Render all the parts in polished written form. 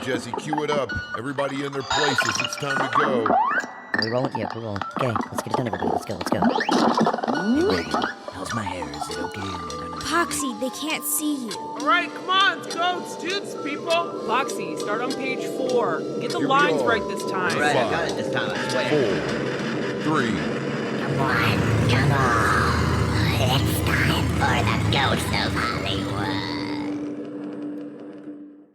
Jesse, cue it up. Everybody in their places. It's time to go. Are we rolling? Yeah, we're rolling. Okay, let's get it done, everybody. Let's go. Hey, Ragan, how's my hair? Is it okay? Poxy, they can't see you. All right, come on, let's go. Let's do this, people. Poxy, start on page 4. Get the Here we lines are. right this time. All right, I got it this time, I swear. 4, 3. Come on. It's time for the Ghost of Hollywood.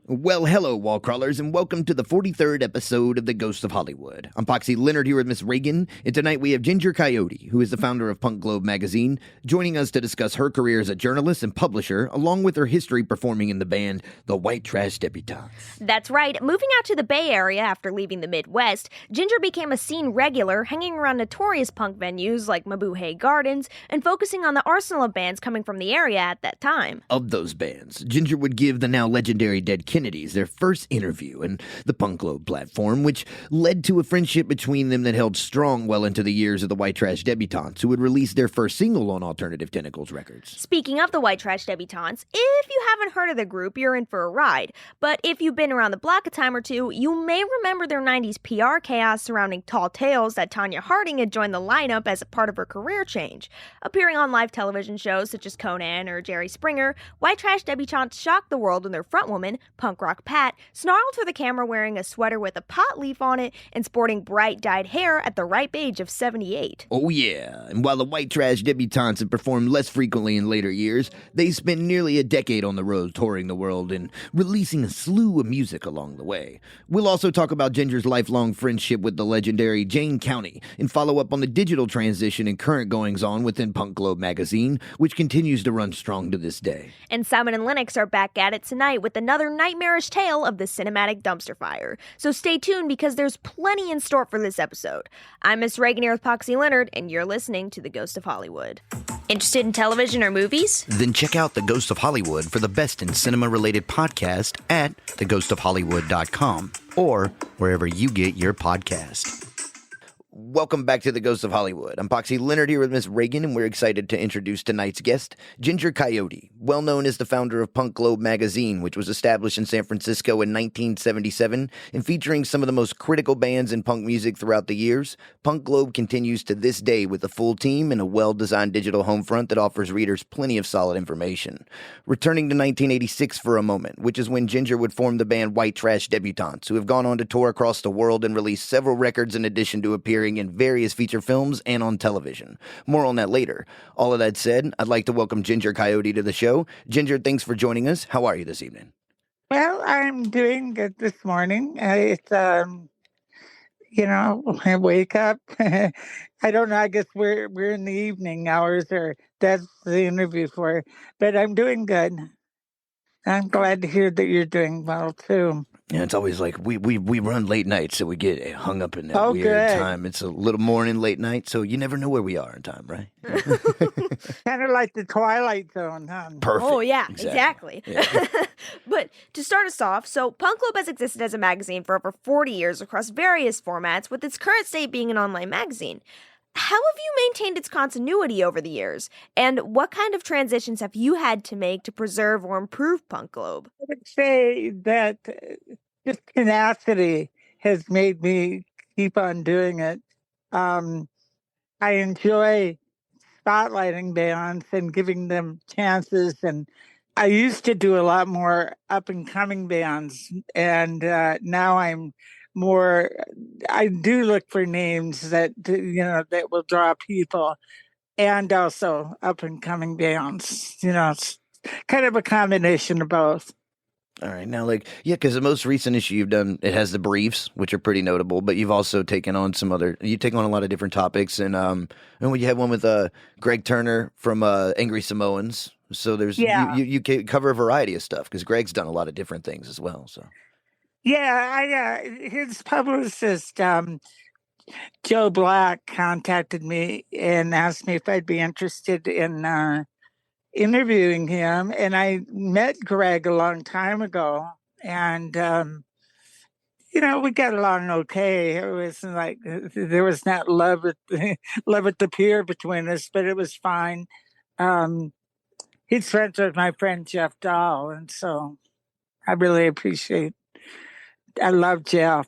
Well, hello, wall crawlers, and welcome to the 43rd episode of The Ghost of Hollywood. I'm Poxy Leonard here with Miss Ragan, and tonight we have Ginger Coyote, who is the founder of Punk Globe magazine, joining us to discuss her career as a journalist and publisher, along with her history performing in the band The White Trash Debutantes. That's right. Moving out to the Bay Area after leaving the Midwest, Ginger became a scene regular, hanging around notorious punk venues like Mabuhay Gardens and focusing on the arsenal of bands coming from the area at that time. Of those bands, Ginger would give the now legendary Dead Kennedys their first interview in the Punk Globe platform, which led to a friendship between them that held strong well into the years of the White Trash Debutantes, who would release their first single on Alternative Tentacles Records. Speaking of the White Trash Debutantes, if you haven't heard of the group, you're in for a ride. But if you've been around the block a time or two, you may remember their 90s PR chaos surrounding Tall Tales that Tanya Harding had joined the lineup as a part of her career change. Appearing on live television shows such as Conan or Jerry Springer, White Trash Debutantes shocked the world when their frontwoman, punk rock Pat, snarled for the camera wearing a sweater with a pot leaf on it and sporting bright dyed hair at the ripe age of 78. Oh yeah, and while the White Trash Debutantes had performed less frequently in later years, they spent nearly a decade on the road touring the world and releasing a slew of music along the way. We'll also talk about Ginger's lifelong friendship with the legendary Jane County and follow up on the digital transition and current goings-on within Punk Globe magazine, which continues to run strong to this day. And Simon and Lennox are back at it tonight with another nightmarish tale of the cinematic dumpster fire. So stay tuned because there's plenty in store for this episode. I'm Miss Ragan here with Poxy Leonard, and you're listening to The Ghost of Hollywood. Interested in television or movies? Then check out The Ghost of Hollywood for the best in cinema-related podcast at theghostofhollywood.com or wherever you get your podcast. Welcome back to The Ghost of Hollywood. I'm Poxy Leonard here with Miss Ragan, and we're excited to introduce tonight's guest, Ginger Coyote, well known as the founder of Punk Globe magazine, which was established in San Francisco in 1977, and featuring some of the most critical bands in punk music throughout the years. Punk Globe continues to this day with a full team and a well-designed digital homefront that offers readers plenty of solid information. Returning to 1986 for a moment, which is when Ginger would form the band White Trash Debutantes, who have gone on to tour across the world and release several records in addition to appearing in various feature films and on television. More on that later. All of that said, I'd like to welcome Ginger Coyote to the show. Ginger, thanks for joining us. How are you this evening? Well, I'm doing good this morning. I wake up. I don't know. I guess we're in the evening hours, or that's the interview for. But I'm doing good. I'm glad to hear that you're doing well too. Yeah, it's always like we run late nights, so we get hung up in that weird time. It's a little morning, late night, so you never know where we are in time, right? Kind of like the Twilight Zone, huh? Perfect. Oh, yeah, exactly. Yeah. But to start us off, so Punk Globe has existed as a magazine for over 40 years across various formats, with its current state being an online magazine. How have you maintained its continuity over the years? And what kind of transitions have you had to make to preserve or improve Punk Globe? I would say that just tenacity has made me keep on doing it. I enjoy spotlighting bands and giving them chances. And I used to do a lot more up-and-coming bands. And now I'm more, I do look for names that, that will draw people, and also up and coming bands. It's kind of a combination of both. All right. Now, because the most recent issue you've done, it has the briefs, which are pretty notable, but you've also taken on you take on a lot of different topics. And you had one with Greg Turner from Angry Samoans. So there's, you cover a variety of stuff because Greg's done a lot of different things as well. So. Yeah, his publicist, Joe Black, contacted me and asked me if I'd be interested in interviewing him. And I met Greg a long time ago, and we got along okay. It was like there was not love at the pier between us, but it was fine. He's friends with my friend Jeff Dahl, and so I really appreciate I love Jeff.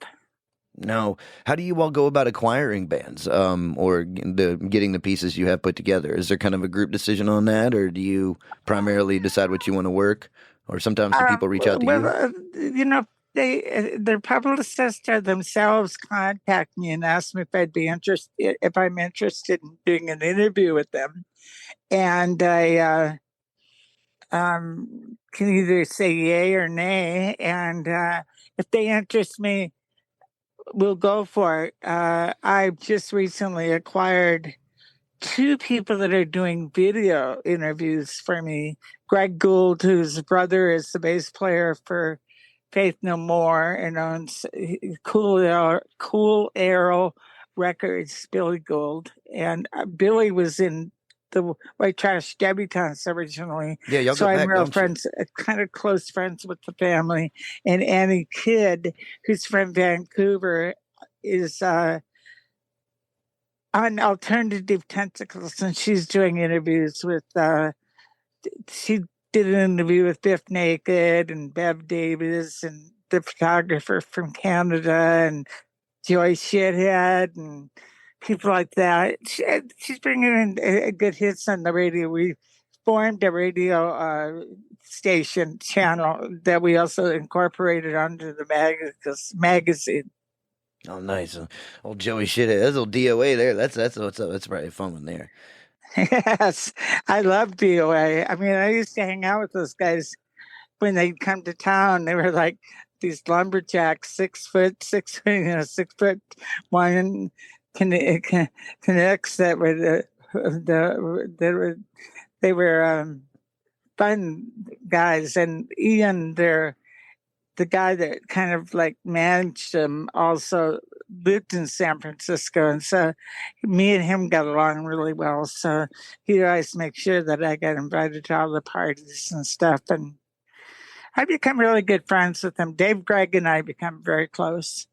Now, how do you all go about acquiring bands, or getting the pieces you have put together? Is there kind of a group decision on that, or do you primarily decide what you want to work, or sometimes do people reach out to you? Their publicists or themselves contact me and ask me if I'm interested in doing an interview with them, and I can either say yay or nay, and if they interest me, we'll go for it. I've just recently acquired two people that are doing video interviews for me. Greg Gould, whose brother is the bass player for Faith No More and owns Cool Arrow Records, Billy Gould. And Billy was in the White Trash Debutantes originally. Yeah, y'all So go I'm back, real don't you? friends, kind of close friends with the family. And Annie Kidd, who's from Vancouver, is on Alternative Tentacles, and she's doing interviews with, she did an interview with Biff Naked and Bev Davis and the photographer from Canada and Joy Shithead and people like that. She's bringing in good hits on the radio. We formed a radio station channel that we also incorporated onto the magazine. Oh, nice. Old Joey shit. That's old DOA there. That's what's up. That's probably a fun one there. Yes, I love DOA. I mean, I used to hang out with those guys when they'd come to town. They were like these lumberjacks, 6'1" connects that were they were fun guys. And Ian, the guy that kind of like managed them, also lived in San Francisco, and so me and him got along really well. So he always makes sure that I get invited to all the parties and stuff, and I become really good friends with him. Dave, Greg, and I become very close.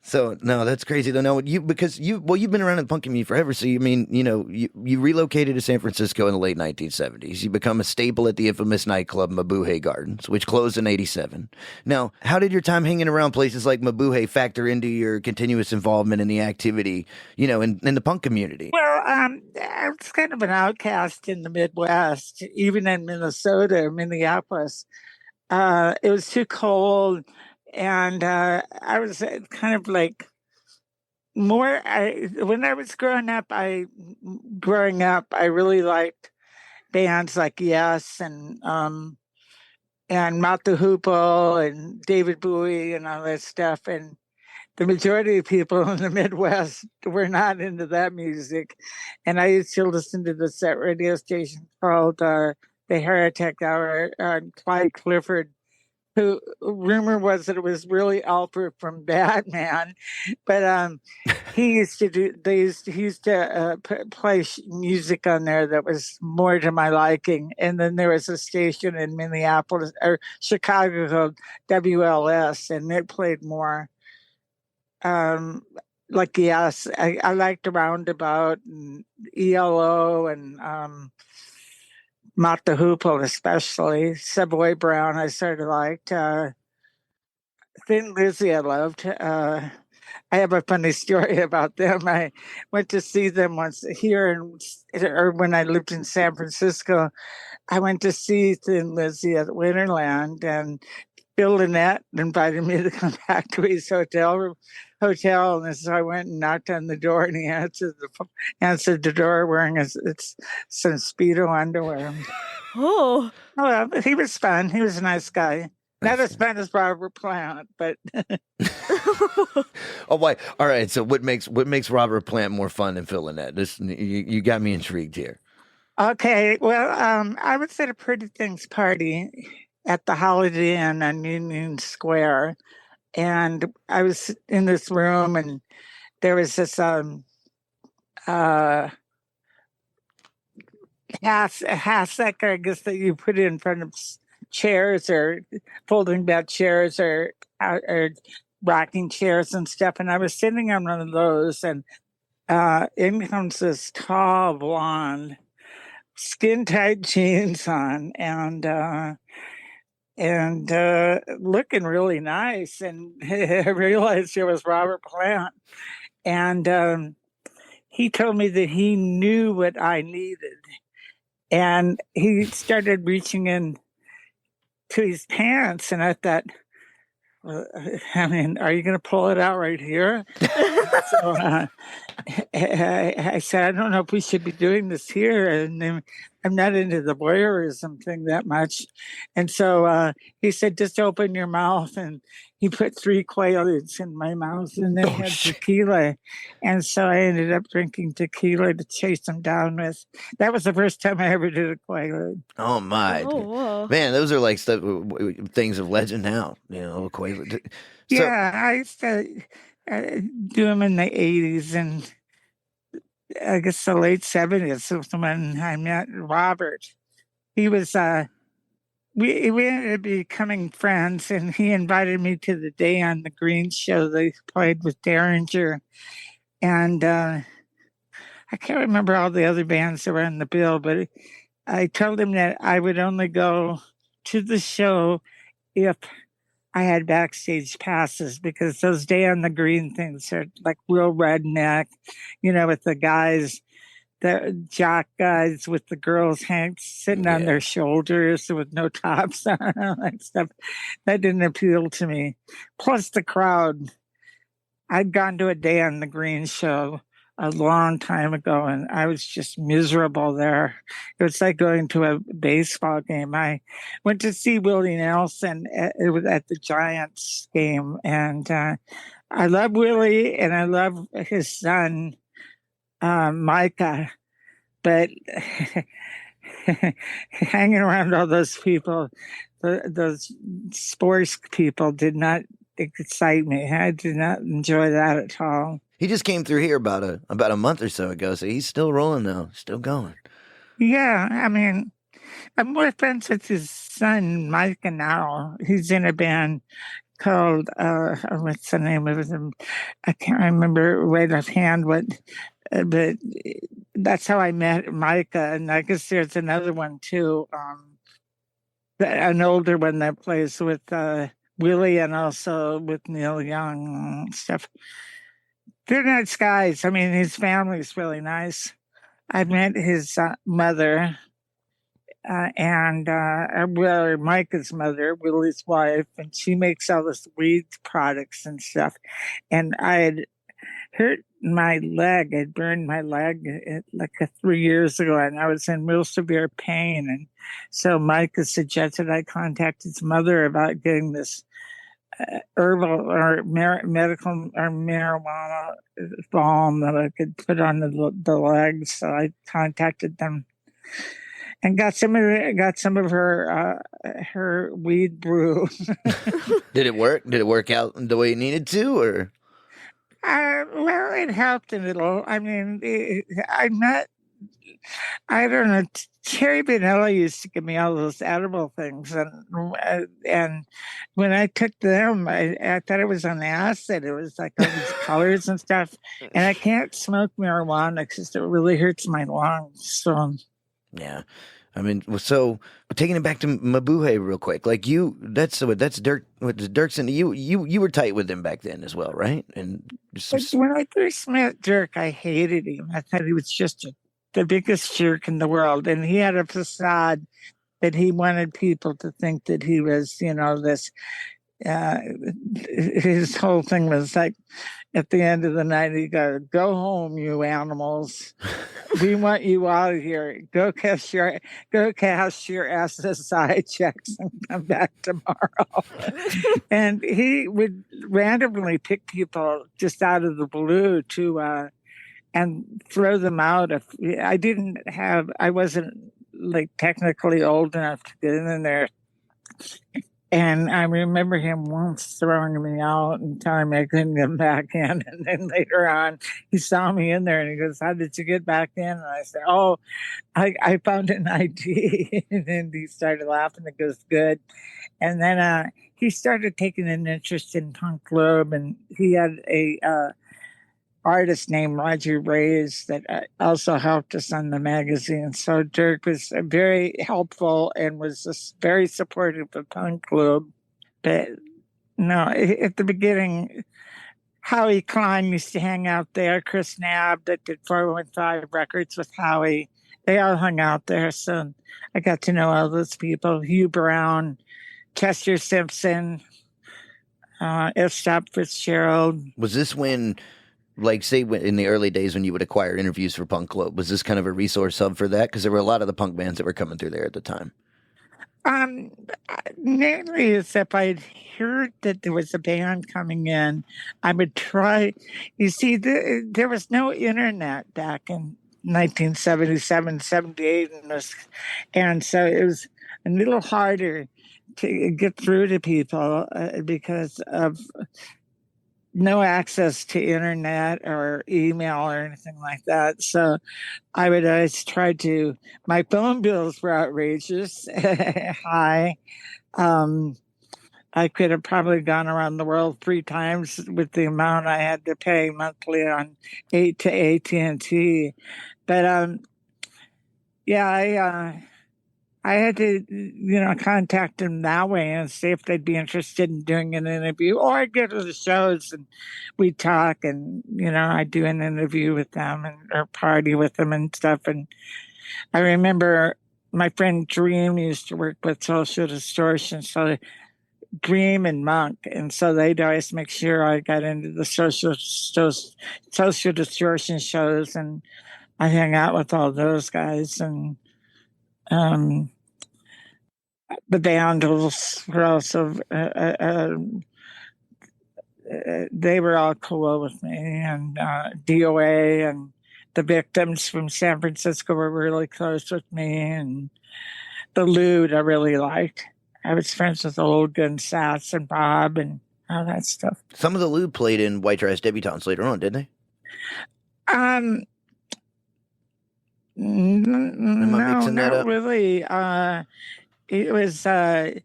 So no, that's crazy though. No, you've been around in the punk community forever. So you mean, you relocated to San Francisco in the late 1970s. You become a staple at the infamous nightclub Mabuhay Gardens, which closed in '87. Now, how did your time hanging around places like Mabuhay factor into your continuous involvement in the activity, in the punk community? Well, I was kind of an outcast in the Midwest, even in Minnesota, Minneapolis. It was too cold, and I was kind of like when I was growing up, I really liked bands like Yes and Mount the Hoople and David Bowie and all that stuff. And the majority of people in the Midwest were not into that music. And I used to listen to this radio station called The Heretic Hour. Clyde Clifford, who rumor was that it was really Alfred from Batman, but he used to play music on there that was more to my liking. And then there was a station in Minneapolis or Chicago called WLS, and it played more. Like Yes, I liked Roundabout and ELO and Mott the Hoople, especially Savoy Brown. I sort of liked Thin Lizzy. I loved. I have a funny story about them. I went to see them once here, or when I lived in San Francisco. I went to see Thin Lizzy at Winterland, and Bill Lynette invited me to come back to his hotel, and so I went and knocked on the door, and he answered the door wearing some Speedo underwear. Oh. Well, he was fun. He was a nice guy. Not as fun as Robert Plant, but Oh, wait. All right. So what makes Robert Plant more fun than Phil Lynette? You got me intrigued here. okay. Well, I was at a Pretty Things party at the Holiday Inn on Union Square, and I was in this room, and there was this hassock, I guess, that you put in front of chairs or folding bed chairs or rocking chairs and stuff. And I was sitting on one of those, and in comes this tall blonde, skin tight jeans on, and and looking really nice. And I realized it was Robert Plant. And he told me that he knew what I needed. And he started reaching in to his pants. And I thought, I mean, are you going to pull it out right here? So I said, I don't know if we should be doing this here. And then I'm not into the voyeurism thing that much. And so he said, just open your mouth. And he put 3 Quaaludes in my mouth and then had tequila. And so I ended up drinking tequila to chase him down with. That was the first time I ever did a Quaalude. Oh my, whoa. man, those are like things of legend now. You know, Quaalude. So, Yeah, I used to do them in the 80s and I guess the late 70s was when I met Robert. He was, we ended up becoming friends, and he invited me to the Day on the Green show they played with Derringer. And I can't remember all the other bands that were on the bill, but I told him that I would only go to the show if I had backstage passes, because those Day on the Green things are like real redneck, you know, with the guys, the jock guys with the girls sitting on their shoulders with no tops on, all that stuff. That didn't appeal to me. Plus the crowd. I'd gone to a Day on the Green show a long time ago, and I was just miserable there. It was like going to a baseball game. I went to see Willie Nelson. It was at the Giants game, and I love Willie, and I love his son, Micah. But hanging around all those people, those sports people, did not excite me. I did not enjoy that at all. he just came through here about a month or so ago, so he's still rolling though, still going. Yeah, I mean, I'm more friends with his son, Micah, now. He's in a band called, what's the name of them? I can't remember right offhand, but that's how I met Micah. And I guess there's another one too, an older one that plays with Willie and also with Neil Young and stuff. They're nice guys. I mean, his family's really nice. I met his mother and Micah's mother, Willie's wife, and she makes all this weed products and stuff. And I had hurt my leg. I'd burned my leg like 3 years ago, and I was in real severe pain. And so Micah suggested I contact his mother about getting this herbal or medical or marijuana balm that I could put on the legs. So I contacted them and got some of her weed brew. Did it work? Did it work out the way it needed to, or? Well, it helped a little. I mean, I'm not. I don't know. Cherry Vanilla used to give me all those edible things, and when I took them, I thought it was on acid. It was like all these colors and stuff, and I can't smoke marijuana because it really hurts my lungs. So, Yeah. I mean, so taking it back to Mabuhay real quick, like that's Dirk. Dirk's and you were tight with him back then as well, right? And when I first met Dirk, I hated him. I thought he was just the biggest jerk in the world, and he had a facade that he wanted people to think that he was, you know, this. His whole thing was like, at the end of the night, he goes, "Go home, you animals. We want you out of here. Go cash your SSI checks and come back tomorrow." And he would randomly pick people just out of the blue to and throw them out. If I wasn't like technically old enough to get in there. And I remember him once throwing me out and telling me I couldn't get back in. And then later on, he saw me in there and he goes, "How did you get back in?" And I said, "Oh, I found an ID." And then he started laughing. It goes, "Good." And then he started taking an interest in Punk Globe, and he had a artist named Roger Reyes that also helped us on the magazine. So Dirk was very helpful and was just very supportive of Punk Club. But no, at the beginning, Howie Klein used to hang out there. Chris Nabb that did 415 Records with Howie. They all hung out there. So I got to know all those people. Hugh Brown, Chester Simpson, F. Stop Fitzgerald. Was this when, like, say, in the early days when you would acquire interviews for Punk Club, was this kind of a resource hub for that? Because there were a lot of the punk bands that were coming through there at the time. Mainly as if I'd heard that there was a band coming in, I would try. You see, there was no internet back in 1977, 78, and so it was a little harder to get through to people because of no access to internet or email or anything like that. So I would always try to, my phone bills were outrageous, high. I could have probably gone around the world 3 times with the amount I had to pay monthly on to AT&T. But yeah, I had to, contact them that way and see if they'd be interested in doing an interview, or I'd go to the shows and we'd talk and, I'd do an interview with them or party with them and stuff. And I remember my friend Dream used to work with Social Distortion, so Dream and Monk. And so they'd always make sure I got into the Social Distortion shows, and I hang out with all those guys. And, the Vandals were also, they were all cool with me, and DOA and the Victims from San Francisco were really close with me, and the Lewd I really liked. I was friends with Old Gun Sass and Bob and all that stuff. Some of the Lewd played in White Trash Debutantes later on, didn't they? Not really. It was the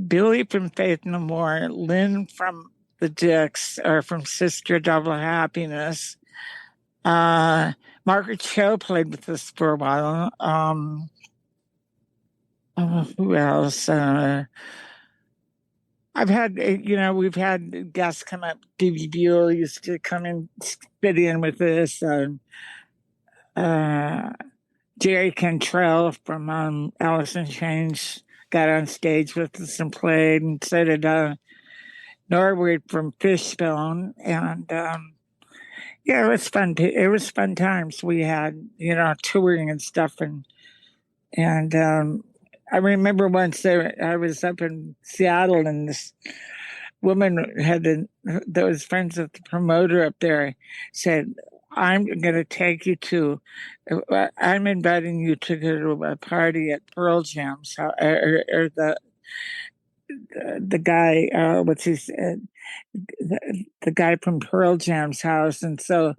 Billy from Faith No More, Lynn from the Dicks, or from Sister Double Happiness. Margaret Cho played with us for a while. Who else? I've had, we've had guests come up. Stevie Buell used to come and fit in with us. Jerry Cantrell from Alice in Chains got on stage with us and played, and so did Norwood from Fishbone. And yeah, it was fun. It was fun times. We had, touring and stuff. And I remember once I was up in Seattle, and this woman that was friends with the promoter up there said, I'm inviting you to go to a party at Pearl Jam's, or the guy, the guy from Pearl Jam's house. And so,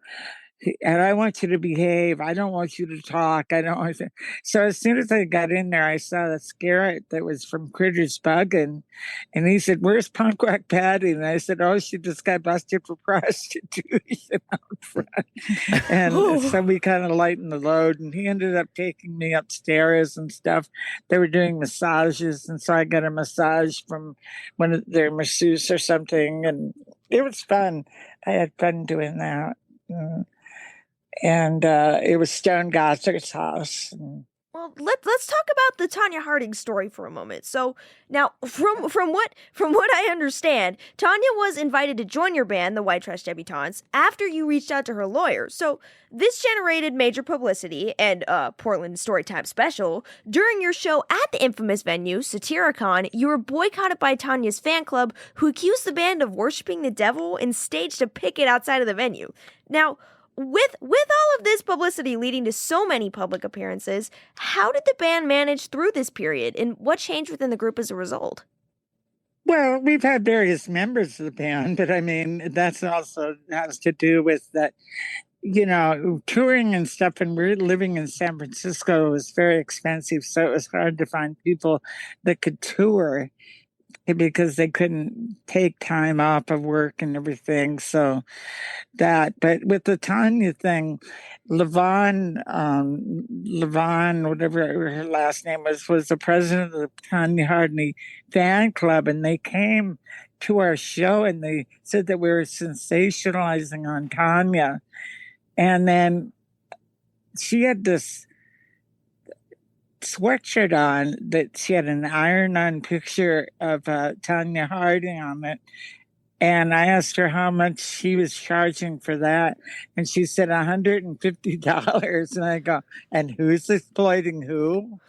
and I want you to behave. I don't want you to talk. I don't want to. So as soon as I got in there, I saw the Scarrett that was from Critters Bug, and he said, "Where's Punk Rock Patty?" And I said, "Oh, she just got busted for prostitution out front." And so we kind of lightened the load, and he ended up taking me upstairs and stuff. They were doing massages, and so I got a massage from one of their masseuses or something, and it was fun. I had fun doing that. And it was Stone Gossard's house. Well, let's talk about the Tanya Harding story for a moment. So now, from what I understand, Tanya was invited to join your band, the White Trash Debutantes, after you reached out to her lawyer. So this generated major publicity and Portland Storytime special. During your show at the infamous venue, Satyricon, you were boycotted by Tanya's fan club, who accused the band of worshiping the devil and staged a picket outside of the venue. Now, with all of this publicity leading to so many public appearances, how did the band manage through this period, and what changed within the group as a result? Well, we've had various members of the band, but I mean, that's also has to do with that, touring and stuff, and we're living in San Francisco was very expensive, so it was hard to find people that could tour because they couldn't take time off of work and everything. So but with the Tanya thing, Levon, whatever her last name was the president of the Tanya Harding fan club, and they came to our show and they said that we were sensationalizing on Tanya. And then she had this sweatshirt on that she had an iron-on picture of Tanya Harding on it. And I asked her how much she was charging for that. And she said $150. And I go, and who's exploiting who?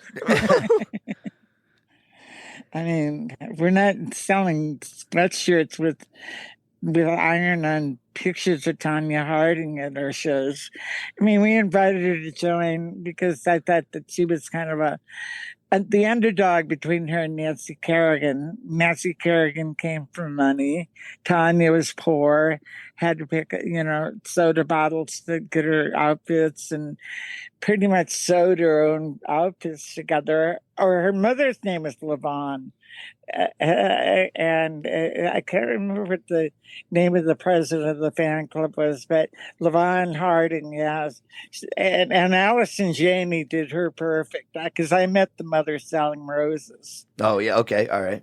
I mean, we're not selling sweatshirts with iron-on pictures of Tanya Harding at our shows. I mean, we invited her to join because I thought that she was kind of the underdog between her and Nancy Kerrigan. Nancy Kerrigan came from money. Tanya was poor, had to pick, soda bottles to get her outfits, and pretty much sewed her own outfits together. Or her mother's name was Levon. And I can't remember what the name of the president of the fan club was, but Levon Harding, yes. And Allison Janney did her perfect because I met the mother selling roses. Oh yeah, okay, all right.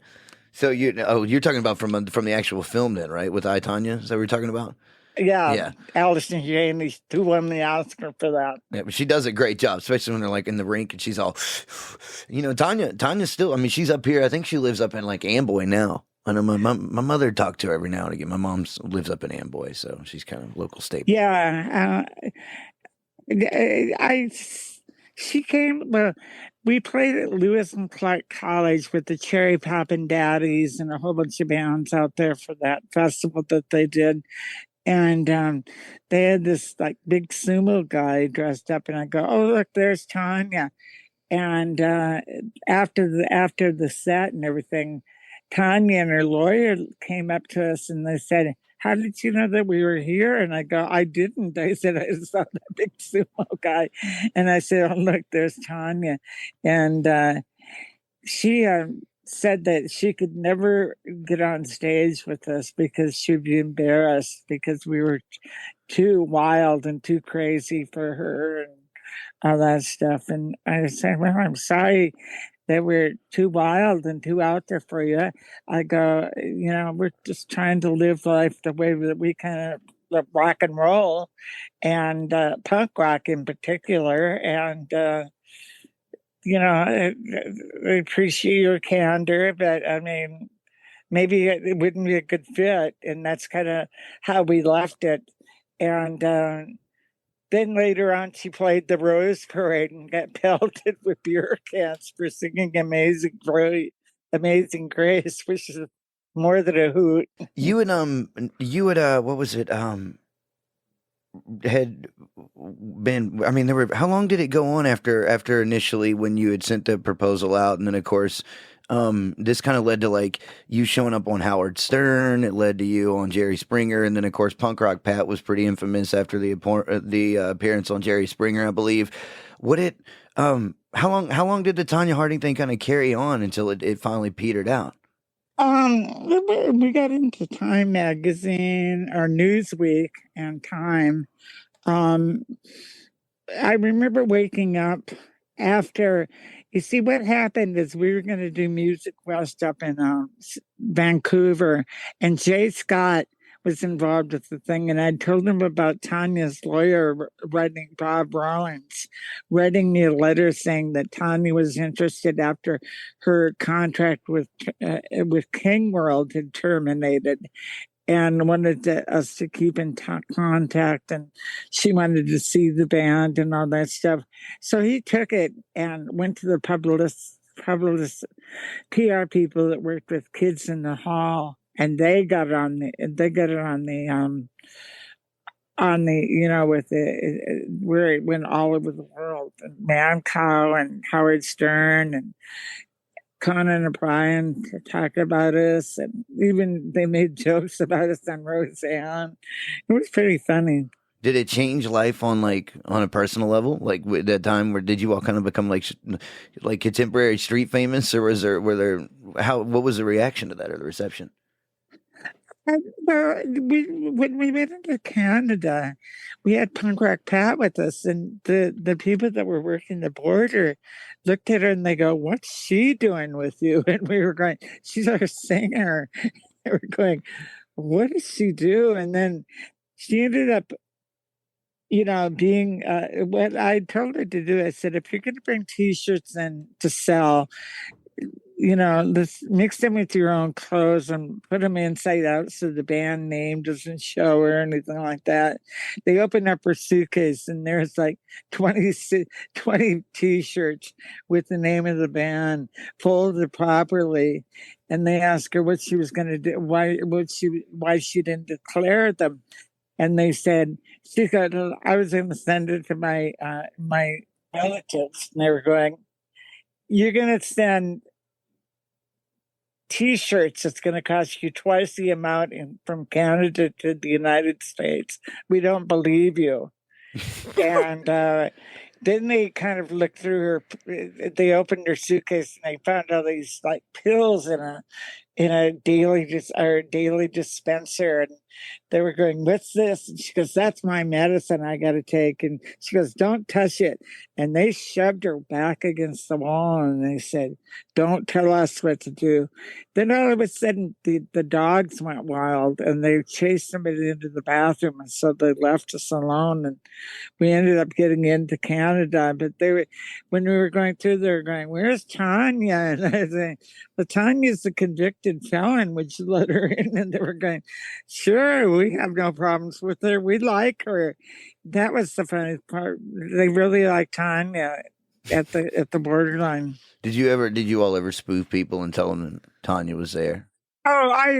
So you're talking about from the actual film then, right? With I, Tanya? Is that what you're talking about? Yeah. Allison Janney, who won the Oscar for that. Yeah, but she does a great job, especially when they're like in the rink and she's all, Tanya's still, I mean, she's up here. I think she lives up in like Amboy now. I know my mother talked to her every now and again. My mom lives up in Amboy, so she's kind of local staple. Yeah. She came, well, we played at Lewis and Clark College with the Cherry Poppin' Daddies and a whole bunch of bands out there for that festival that they did. And they had this like big sumo guy dressed up, and I go, "Oh, look, there's Tanya." And after the set and everything, Tanya and her lawyer came up to us and they said, "How did you know that we were here?" And I go, "I didn't." They said, "I saw that big sumo guy," and I said, "Oh, look, there's Tanya," and she said that she could never get on stage with us because she'd be embarrassed because we were too wild and too crazy for her and all that stuff. And I said, "Well, I'm sorry that we're too wild and too out there for you." I go, we're just trying to live life the way that we kind of rock and roll and punk rock in particular. And, I appreciate your candor, but I mean, maybe it wouldn't be a good fit. And that's kind of how we left it. And then later on, she played the Rose Parade and got pelted with beer cans for singing Amazing Grace, which is more than a hoot. You had what was it? Had been, I mean, how long did it go on after initially when you had sent the proposal out, and then of course this kind of led to like you showing up on Howard Stern. It led to you on Jerry Springer, and then of course Punk Rock Pat was pretty infamous after the appearance on Jerry Springer, I believe. How long did the Tanya Harding thing kind of carry on until it finally petered out? We got into Time magazine or Newsweek and Time. I remember waking up after. You see, what happened is we were going to do Music West up in Vancouver, and Jay Scott was involved with the thing, and I told him about Tanya's lawyer Bob Rollins, writing me a letter saying that Tanya was interested after her contract with King World had terminated, and wanted us to keep in contact, and she wanted to see the band and all that stuff. So he took it and went to the publicist PR people that worked with Kids in the Hall, and they got it on the with where it went all over the world, and Mancow and Howard Stern and Conan O'Brien to talk about us, and even they made jokes about us on Roseanne. It was pretty funny. Did it change life on a personal level? Like with that time, where did you all kind of become like contemporary street famous, or were there what was the reaction to that or the reception? Well, when we went into Canada, we had Punk Rock Pat with us, and the people that were working the border looked at her and they go, "What's she doing with you?" And we were going, "She's our singer." They were going, "What does she do?" And then she ended up, being what I told her to do. I said, "If you're going to bring T-shirts in to sell, let's mix them with your own clothes and put them inside out so the band name doesn't show or anything like that." They opened up her suitcase and there's like 20 T-shirts with the name of the band folded properly. And they asked her what she was going to do, why she didn't declare them. And they said, she got, I was going to send it to my relatives. And they were going, "You're going to send T-shirts, it's going to cost you twice the amount from Canada to the United States. We don't believe you." And then they kind of looked through her. They opened her suitcase and they found all these like pills in a daily dispenser, and they were going, "What's this?" And she goes, "That's my medicine I got to take." And she goes, "Don't touch it." And they shoved her back against the wall and they said, "Don't tell us what to do." Then all of a sudden the dogs went wild and they chased somebody into the bathroom, and so they left us alone, and we ended up getting into Canada. But when we were going through, they were going, "Where's Tanya?" And I said, "Well, Tanya's the convicted felon. Would you let her in?" And they were going, "Sure, we have no problems with her. We like her." That was the funny part. They really liked Tanya at the borderline. Did you all ever spoof people and tell them Tanya was there? Oh, I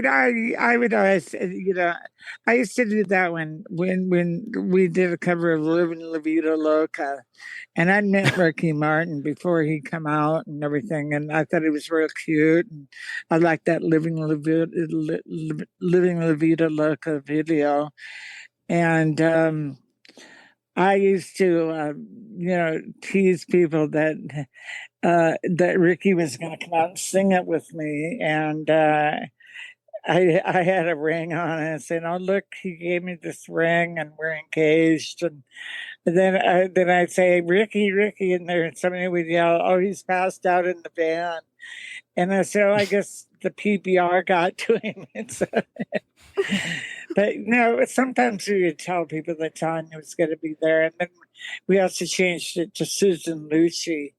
would always, I used to do that when we did a cover of "Living La Vida Loca," and I met Ricky Martin before he come out and everything, and I thought he was real cute, and I liked that "Living La Vida Loca" video, and I used to, tease people that Ricky was going to come out and sing it with me, and I had a ring on it and said, "Oh, look, he gave me this ring and we're engaged." And then I'd say, "Ricky, Ricky," and there somebody would yell, "Oh, he's passed out in the van." And I said, "Oh, I guess the PBR got to him." But sometimes we would tell people that Tanya was going to be there, and then we also changed it to Susan Lucci.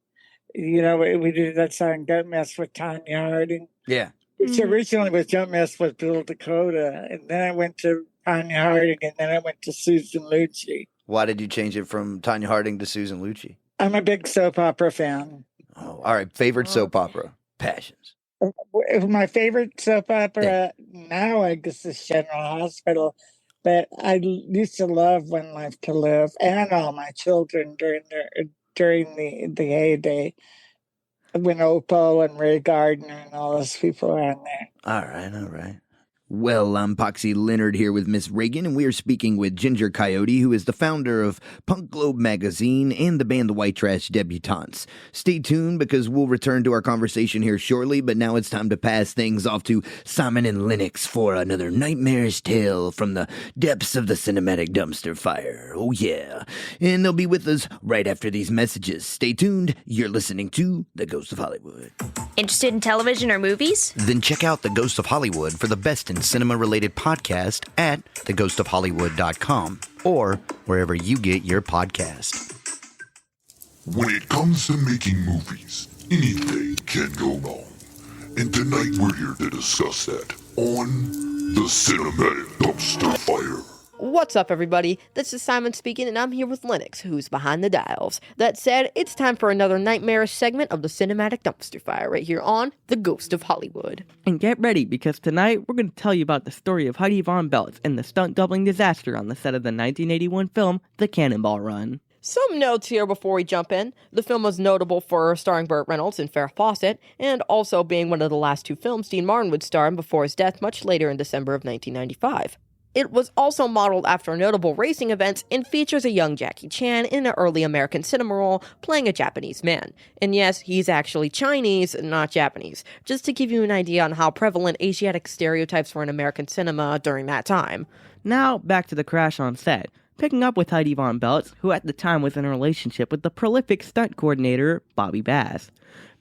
We did that song "Don't Mess with Tanya Harding." Yeah. Which originally was "Don't Mess with Bill Dakota," and then I went to Tanya Harding, and then I went to Susan Lucci. Why did you change it from Tanya Harding to Susan Lucci? I'm a big soap opera fan. Oh, all right. Favorite soap opera? Passions. My favorite soap opera now, I guess, is General Hospital, but I used to love One Life to Live and All My Children during the heyday, when Opal and Ray Gardner and all those people are on there. All right. Well, I'm Poxy Leonard here with Miss Ragan, and we are speaking with Ginger Coyote, who is the founder of Punk Globe magazine and the band the White Trash Debutantes. Stay tuned because we'll return to our conversation here shortly, but now it's time to pass things off to Simon and Lennox for another nightmarish tale from the depths of the cinematic dumpster fire. Oh yeah. And they'll be with us right after these messages. Stay tuned. You're listening to The Ghost of Hollywood. Interested in television or movies? Then check out The Ghost of Hollywood for the best in cinema-related podcast at theghostofhollywood.com or wherever you get your podcast. When it comes to making movies, anything can go wrong. And tonight we're here to discuss that on the Cinematic Dumpster Fire. What's up, everybody? This is Simon speaking, and I'm here with Lennox, who's behind the dials. That said, it's time for another nightmarish segment of the Cinematic Dumpster Fire right here on The Ghost of Hollywood. And get ready, because tonight we're going to tell you about the story of Heidi Von Beltz and the stunt-doubling disaster on the set of the 1981 film The Cannonball Run. Some notes here before we jump in. The film was notable for starring Burt Reynolds and Farrah Fawcett, and also being one of the last two films Dean Martin would star in before his death much later in December of 1995. It was also modeled after notable racing events and features a young Jackie Chan in an early American cinema role playing a Japanese man. And yes, he's actually Chinese, not Japanese, just to give you an idea on how prevalent Asiatic stereotypes were in American cinema during that time. Now, back to the crash on set. Picking up with Heidi Von Beltz, who at the time was in a relationship with the prolific stunt coordinator, Bobby Bass.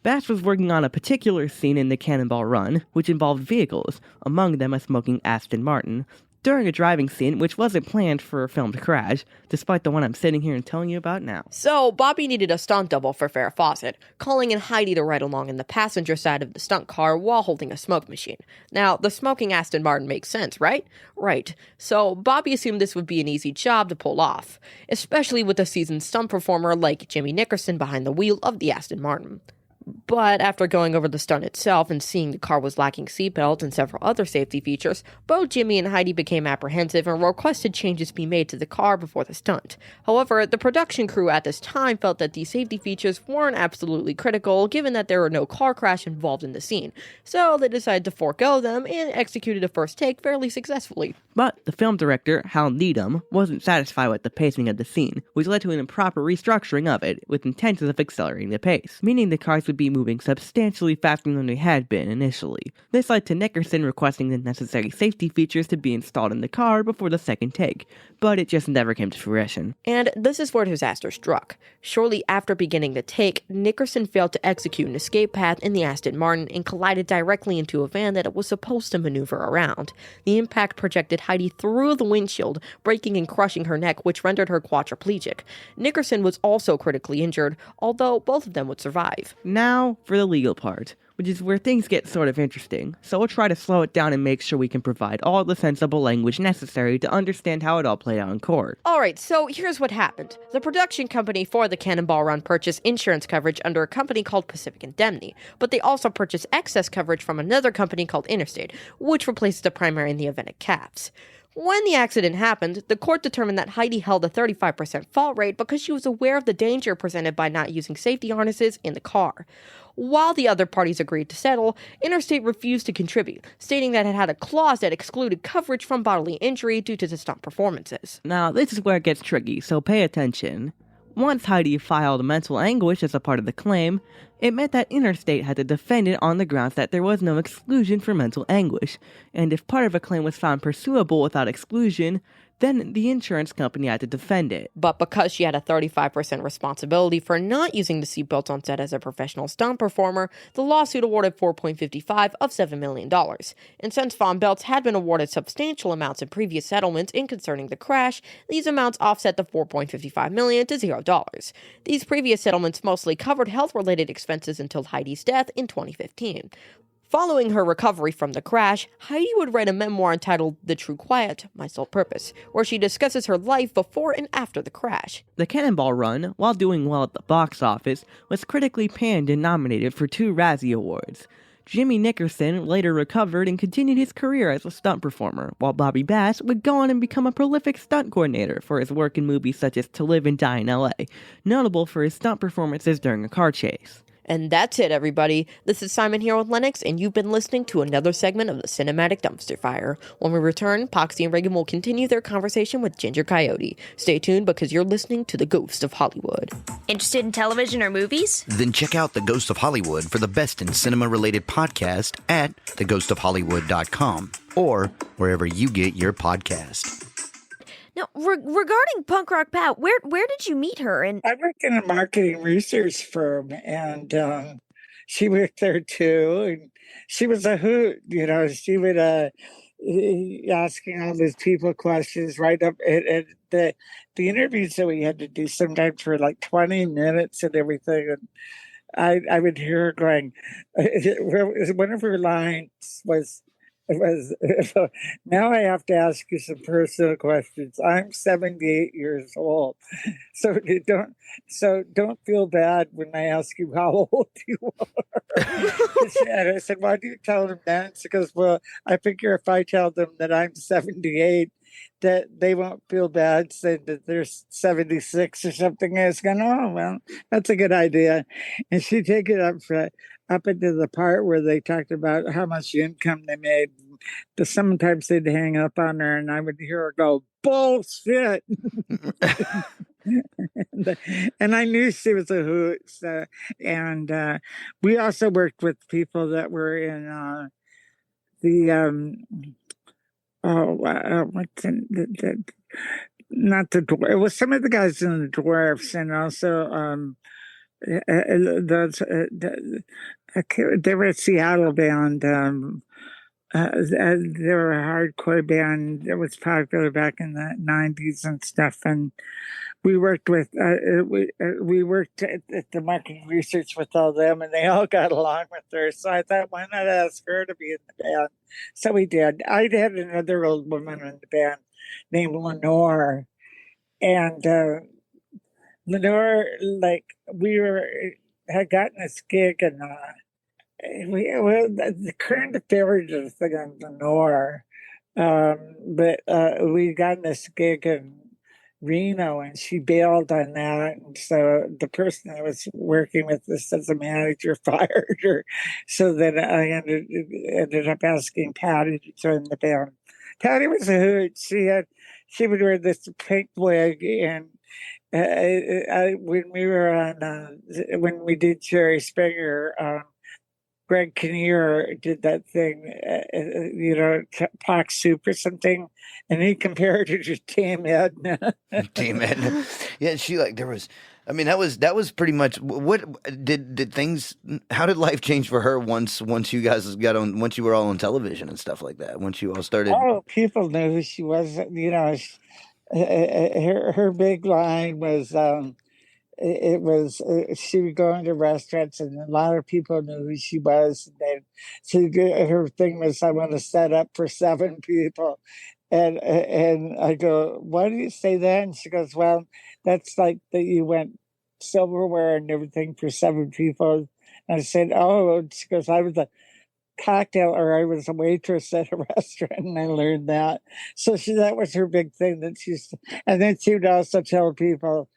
Bass was working on a particular scene in the Cannonball Run, which involved vehicles, among them a smoking Aston Martin, during a driving scene which wasn't planned for a film to crash, despite the one I'm sitting here and telling you about now. So, Bobby needed a stunt double for Farrah Fawcett, calling in Heidi to ride along in the passenger side of the stunt car while holding a smoke machine. Now, the smoking Aston Martin makes sense, right? Right. So, Bobby assumed this would be an easy job to pull off, especially with a seasoned stunt performer like Jimmy Nickerson behind the wheel of the Aston Martin. But after going over the stunt itself and seeing the car was lacking seatbelts and several other safety features, both Jimmy and Heidi became apprehensive and requested changes be made to the car before the stunt. However, the production crew at this time felt that these safety features weren't absolutely critical given that there were no car crash involved in the scene, so they decided to forego them and executed a first take fairly successfully. But the film director, Hal Needham, wasn't satisfied with the pacing of the scene, which led to an improper restructuring of it, with intentions of accelerating the pace, meaning the cars would be moving substantially faster than they had been initially. This led to Nickerson requesting the necessary safety features to be installed in the car before the second take, but it just never came to fruition. And this is where disaster struck. Shortly after beginning the take, Nickerson failed to execute an escape path in the Aston Martin and collided directly into a van that it was supposed to maneuver around. The impact projected Heidi through the windshield, breaking and crushing her neck, which rendered her quadriplegic. Nickerson was also critically injured, although both of them would survive. Now for the legal part, which is where things get sort of interesting, so we'll try to slow it down and make sure we can provide all the sensible language necessary to understand how it all played out in court. Alright, so here's what happened. The production company for the Cannonball Run purchased insurance coverage under a company called Pacific Indemnity, but they also purchased excess coverage from another company called Interstate, which replaces the primary in the event of caps. When the accident happened, the court determined that Heidi held a 35% fault rate because she was aware of the danger presented by not using safety harnesses in the car. While the other parties agreed to settle, Interstate refused to contribute, stating that it had a clause that excluded coverage from bodily injury due to the stunt performances. Now, this is where it gets tricky, so pay attention. Once Heidi filed mental anguish as a part of the claim, it meant that Interstate had to defend it on the grounds that there was no exclusion for mental anguish, and if part of a claim was found pursuable without exclusion, then the insurance company had to defend it. But because she had a 35% responsibility for not using the seatbelt on set as a professional stunt performer, the lawsuit awarded $4.55 of $7 million. And since Von Beltz had been awarded substantial amounts in previous settlements in concerning the crash, these amounts offset the $4.55 million to $0. These previous settlements mostly covered health-related expenses until Heidi's death in 2015. Following her recovery from the crash, Heidi would write a memoir entitled The True Quiet, My Sole Purpose, where she discusses her life before and after the crash. The Cannonball Run, while doing well at the box office, was critically panned and nominated for 2 Razzie Awards. Jimmy Nickerson later recovered and continued his career as a stunt performer, while Bobby Bass would go on and become a prolific stunt coordinator for his work in movies such as To Live and Die in LA, notable for his stunt performances during a car chase. And that's it, everybody. This is Simon here with Lennox, and you've been listening to another segment of the Cinematic Dumpster Fire. When we return, Poxy and Ragan will continue their conversation with Ginger Coyote. Stay tuned because you're listening to The Ghost of Hollywood. Interested in television or movies? Then check out The Ghost of Hollywood for the best in cinema-related podcast at theghostofhollywood.com or wherever you get your podcast. Now, regarding Punk Rock Pat, where did you meet her? And I work in a marketing research firm, and she worked there too. And she was a hoot, you know. She would asking all these people questions right up at the interviews that we had to do sometimes for like 20 minutes and everything. And I would hear her going, one of her lines was. It was, now I have to ask you some personal questions. I'm 78 years old. So don't feel bad when I ask you how old you are. And I said, why do you tell them that? She goes, well, I figure if I tell them that I'm 78, that they won't feel bad saying that they're 76 or something. I was going, oh, well, that's a good idea. And she'd take it up for up into the part where they talked about how much income they made. But sometimes they'd hang up on her, and I would hear her go, "Bullshit." And I knew she was a hoot. So, and we also worked with people that were in the what's in not the dwarf. It was some of the guys in the dwarfs, and also those they were a Seattle band. They were a hardcore band that was popular back in the '90s and stuff, and we worked with we worked at the marketing research with all them, and they all got along with her. So I thought, why not ask her to be in the band? So we did. I had another old woman in the band named Lenore, and Lenore, like we were had gotten this gig, and the current affairs of the thing on Lenore, but we got this gig in Reno, and she bailed on that. And so the person I was working with this as a manager fired her. So then I ended up asking Patty to join the band. Patty was a hoot. She would wear this pink wig, and when we were on when we did Jerry Springer. Greg Kinnear did that thing, Pox Soup or something, and he compared it to Team Edna. Team Edna. Yeah, she there was. I mean, that was pretty much what did things. How did life change for her once you guys got on? Once you were all on television and stuff like that. Once you all started. Oh, people knew who she was. Her big line was. It was she would go into restaurants, and a lot of people knew who she was. And her thing was, "I want to set up for 7 people," and I go, "Why do you say that?" And she goes, "Well, that's like that you went silverware and everything for 7 people." And I said, "Oh," and she goes, "I was a cocktail, or I was a waitress at a restaurant, and I learned that." So that was her big thing that and then she would also tell people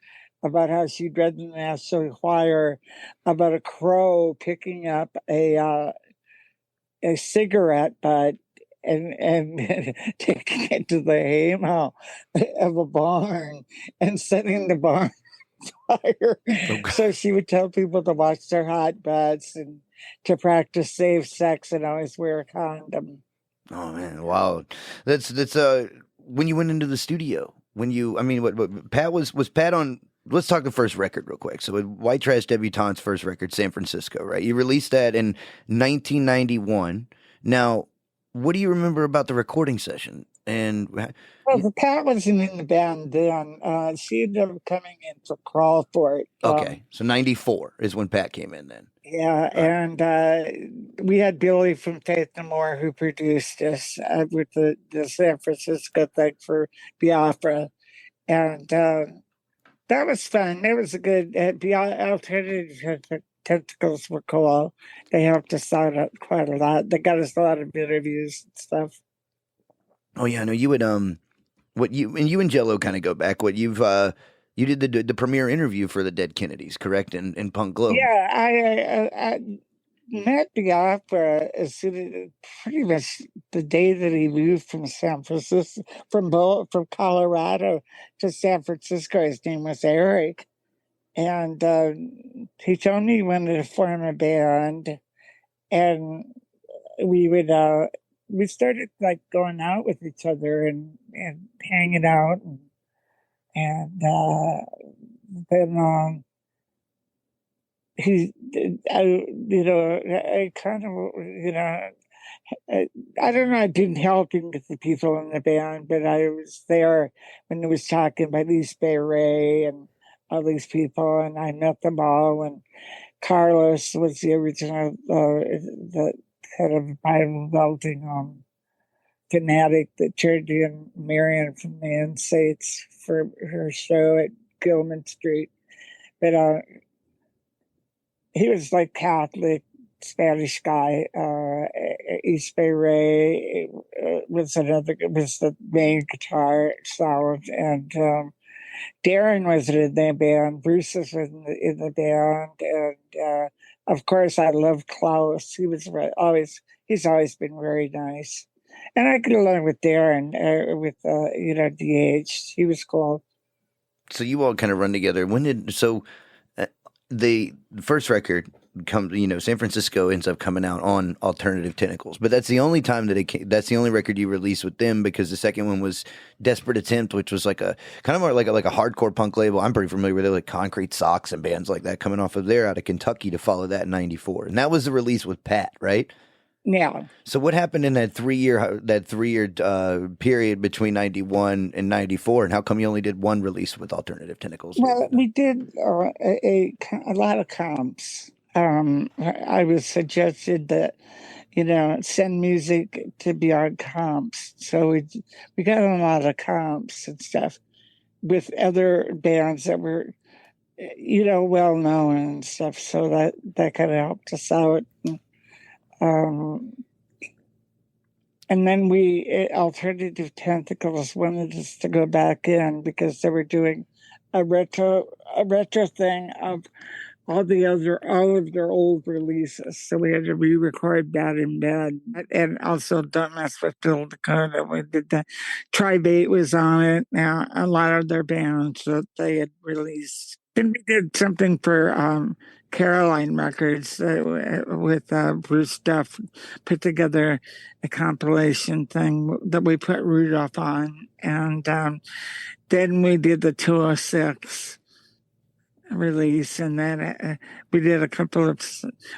about how she read in the National Choir about a crow picking up a cigarette butt and taking it to the haymow of a barn and setting the barn on fire. So she would tell people to watch their hot butts and to practice safe sex and always wear a condom. Oh man, wow! That's when you went into the studio. What Pat was Pat on? Let's talk the first record real quick. So, White Trash Debutantes' first record, San Francisco, right? You released that in 1991. Now, what do you remember about the recording session? And Pat wasn't in the band then. She ended up coming in to crawl for it. Okay, so 94 is when Pat came in then. Yeah, and we had Billy from Faith No More who produced us with the San Francisco thing for Biafra. And that was fun. It was a good, the alternative tentacles were cool. They helped us out quite a lot. They got us a lot of interviews and stuff. Oh yeah, no, you would you and Jello kind of go back. You did the premiere interview for the Dead Kennedys, correct? In Punk Globe. Yeah, I met Biafra as pretty much the day that he moved from San Francisco, from Colorado to San Francisco. His name was Eric, and he told me he wanted to form a band, and we started like going out with each other and hanging out, and then I kind of, I don't know, I didn't help him with the people in the band, but I was there when he was talking about East Bay Ray and all these people, and I met them all. And Carlos was the original, the head of Bible Belting fanatic that turned in Marion from the Insights for her show at Gilman Street. But he was like Catholic, Spanish guy. East Bay Ray was the main guitar sound, and Darren was in the band. Bruce was in the band, and of course, I love Klaus. He's always been very nice. And I get along with Darren, with DH. He was cool. So you all kind of run together. The first record comes, San Francisco ends up coming out on Alternative Tentacles, but that's the only time that's the only record you released with them, because the second one was Desperate Attempt, which was like a kind of more like a hardcore punk label. I'm pretty familiar with it, like Concrete Socks and bands like that coming off of there out of Kentucky to follow that in '94, and that was the release with Pat, right? Yeah. So what happened in that 3-year period between '91 and '94, and how come you only did one release with Alternative Tentacles? Well, we did a lot of comps. I was suggested that send music to be on comps, so we got a lot of comps and stuff with other bands that were well known and stuff. So that kind of helped us out. And then Alternative Tentacles wanted us to go back in because they were doing a retro thing of all of their old releases. So we had to re-record Bad in Bed, and also Don't Mess with Bill Dakota. We did that. Tri-Bait was on it. Now a lot of their bands that they had released. Then we did something for Caroline Records with Bruce Duff, put together a compilation thing that we put Rudolph on. And then we did the 206 release, and then we did a couple of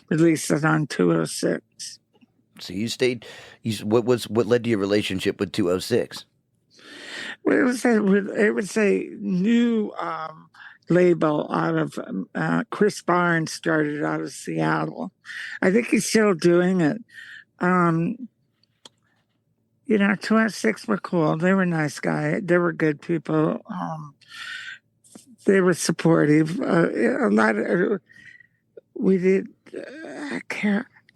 releases on 206. So you stayed. What led to your relationship with 206? Well, it was a new label out of Chris Barnes, started out of Seattle. I think he's still doing it. 206 were cool. They were nice guys. They were good people. They were supportive. We did.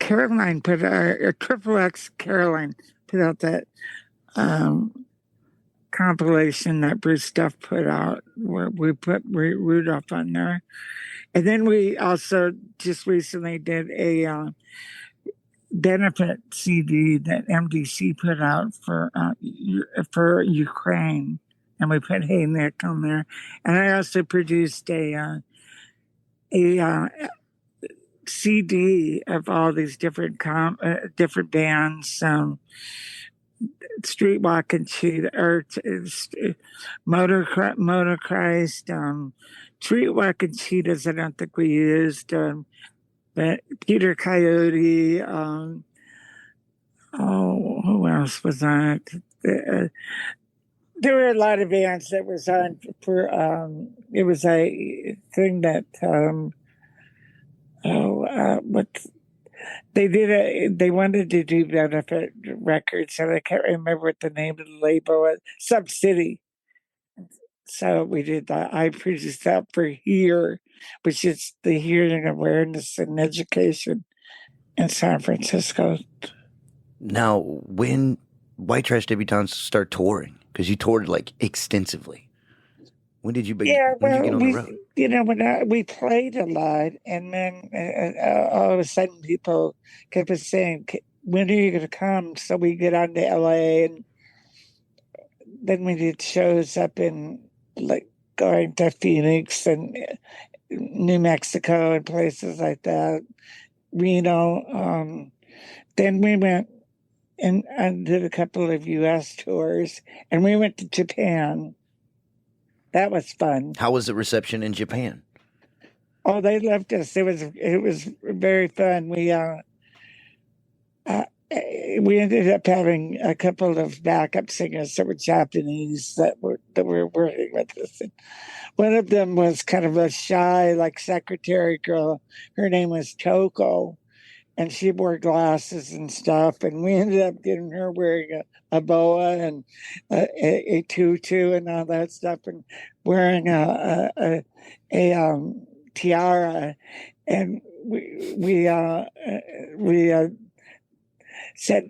Caroline put Triple X. Caroline put out that compilation that Bruce Duff put out, where we put Rudolph on there, and then we also just recently did a benefit CD that MDC put out for Ukraine. And we put Hey Nick on there. And I also produced a CD of all these different bands, Streetwalking Cheetah, or Motor Christ, Streetwalking Cheetahs. I don't think we used, but Peter Coyote. Who else was on it? There were a lot of bands that was on for. It was a thing that. What they did? They wanted to do benefit records, and I can't remember what the name of the label was. Sub City. So we did that. I produced that for HEAR, which is the Hearing Awareness and Education in San Francisco. Now, when White Trash Debutantes start touring, because you toured like extensively, when did you begin? When did you get on the road? We played a lot, and then all of a sudden people kept saying, "When are you going to come?" So we get on to LA, and then we did shows up in going to Phoenix and New Mexico and places like that, Reno. Then we went and did a couple of U.S. tours, and we went to Japan. That was fun. How was the reception in Japan? Oh, they loved us. It was very fun. We ended up having a couple of backup singers that were Japanese that were working with us. And one of them was kind of a shy, secretary girl. Her name was Toko. And she wore glasses and stuff, and we ended up getting her wearing a boa and a tutu and all that stuff, and wearing a tiara. And we said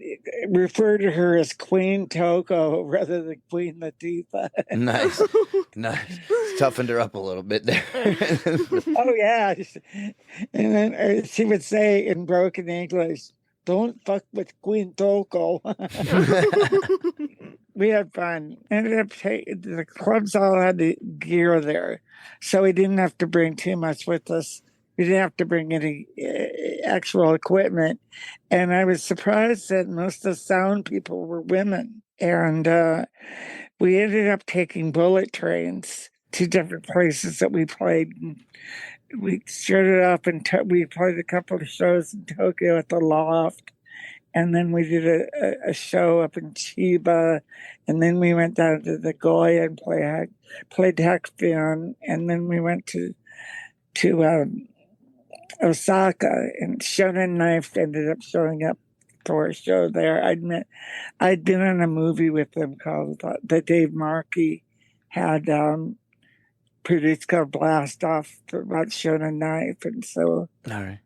refer to her as Queen Toko rather than Queen Latifah. Nice. Nice. Toughened her up a little bit there. Oh yeah, and then she would say in broken English, "Don't fuck with Queen Toko." We had fun. Ended up the clubs all had the gear there, so we didn't have to bring too much with us. We didn't have to bring any actual equipment, and I was surprised that most of the sound people were women. And we ended up taking bullet trains to different places that we played. We started off in we played a couple of shows in Tokyo at the Loft, and then we did a show up in Chiba, and then we went down to the Goya and played Hakfin, and then we went to Osaka, and Shonen Knife ended up showing up for a show there. I'd been in a movie with them called that Dave Markey had produced called Blast Off about Shonen Knife, and so All right.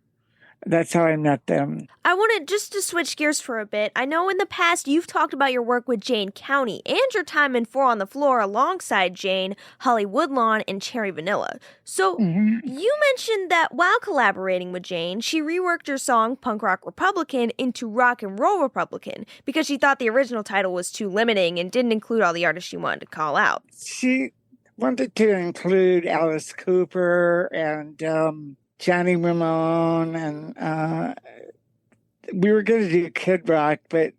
that's how I met them. I wanted just to switch gears for a bit. I know in the past you've talked about your work with Jane County and your time in Four on the Floor alongside Jane, Hollywood Lawn, and Cherry Vanilla. So you mentioned that while collaborating with Jane, she reworked your song Punk Rock Republican into Rock and Roll Republican because she thought the original title was too limiting and didn't include all the artists she wanted to call out. She wanted to include Alice Cooper and Johnny Ramone, and we were going to do Kid Rock, but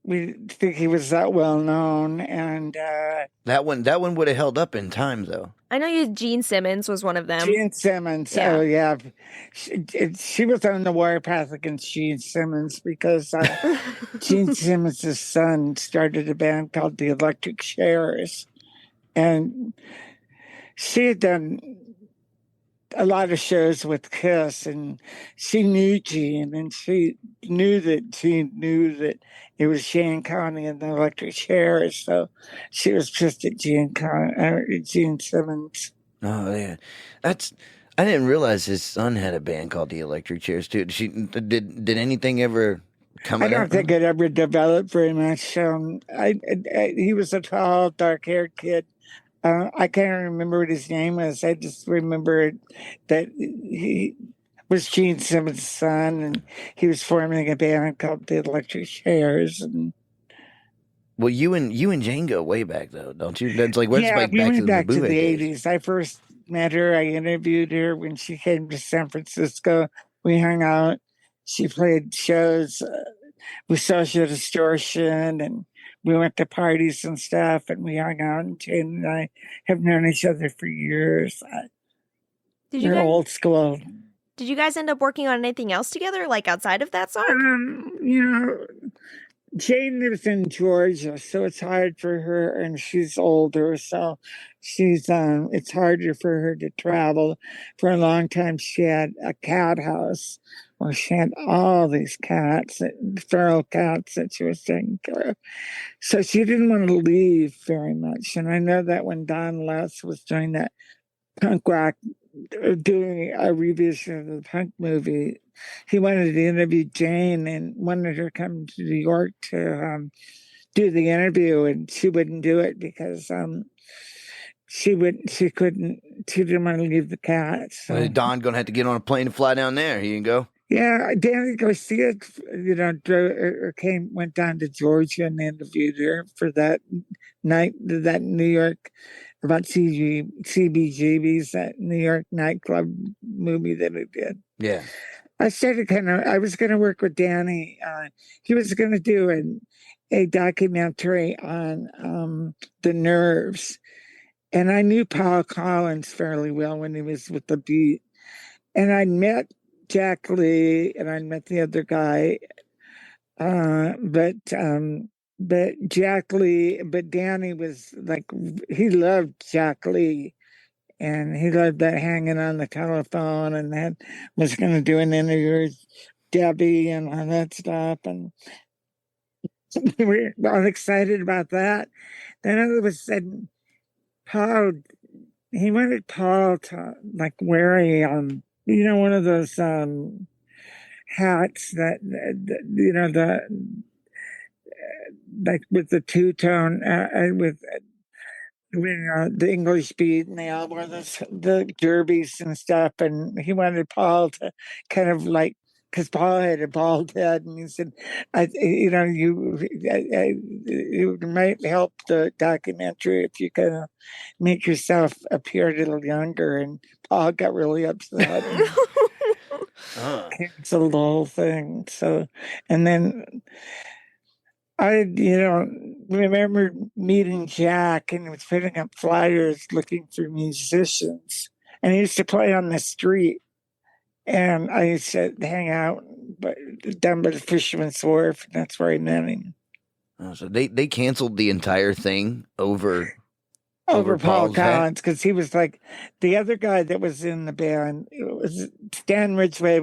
we didn't think he was that well known. And That one would have held up in time, though. I know Gene Simmons was one of them. Gene Simmons, Yeah. oh yeah, she was on the warpath against Gene Simmons because Gene Simmons' son started a band called the Electric Chairs, and she had done a lot of shows with Kiss, and she knew Gene, and she knew that it was Jane County and the Electric Chairs, so she was pissed at Gene Simmons. Oh yeah, I didn't realize his son had a band called the Electric Chairs too. Did anything ever come? I don't think it ever developed very much. He was a tall, dark-haired kid. I can't remember what his name was. I just remember that he was Gene Simmons' son, and he was forming a band called the Electric Chairs. And Well, you and Jane go way back though, don't you? That's like we went back to the days. 80s. I first met her. I interviewed her when she came to San Francisco. We hung out. She played shows with Social Distortion, and we went to parties and stuff, and we hung out. And Jane and I have known each other for years. We're old school. Did you guys end up working on anything else together, like outside of that song? Jane lives in Georgia, so it's hard for her, and she's older, so it's harder for her to travel. For a long time, she had a cat house where she had all these cats, feral cats that she was taking care of. So she didn't want to leave very much. And I know that when Don Les was doing that punk rock, doing a revision of the punk movie, he wanted to interview Jane and wanted her to come to New York to do the interview, and she wouldn't do it because she didn't want to leave the cats. So. Well, Don gonna have to get on a plane and fly down there. Here you go. Yeah, Danny Garcia, went down to Georgia and interviewed her for that night, that New York, about CBGB's, that New York nightclub movie that he did. Yeah. I was going to work with Danny. He was going to do a documentary on the Nerves. And I knew Paul Collins fairly well when he was with the Beat. And I met Jack Lee, and I met the other guy, but Danny was like, he loved Jack Lee, and he loved that hanging on the telephone, and that was going to do an interview with Debbie and all that stuff, and we were all excited about that. Then all of a sudden, he wanted Paul to like wear one of those hats that like with the two-tone with the English beat, and they all wore the derbies and stuff. And he wanted Paul to kind of like, because Paul had a bald head, and he said, it might help the documentary if you kind of make yourself appear a little younger. And Paul got really upset and canceled the whole thing. So, and then I, remember meeting Jack, and he was putting up flyers looking for musicians. And he used to play on the street. And I used to hang out down by the Fisherman's Wharf, and that's where I met him. Oh, so they canceled the entire thing over Over Paul Paul's hat? Collins, because he was like the other guy that was in the band. It was Stan Ridgway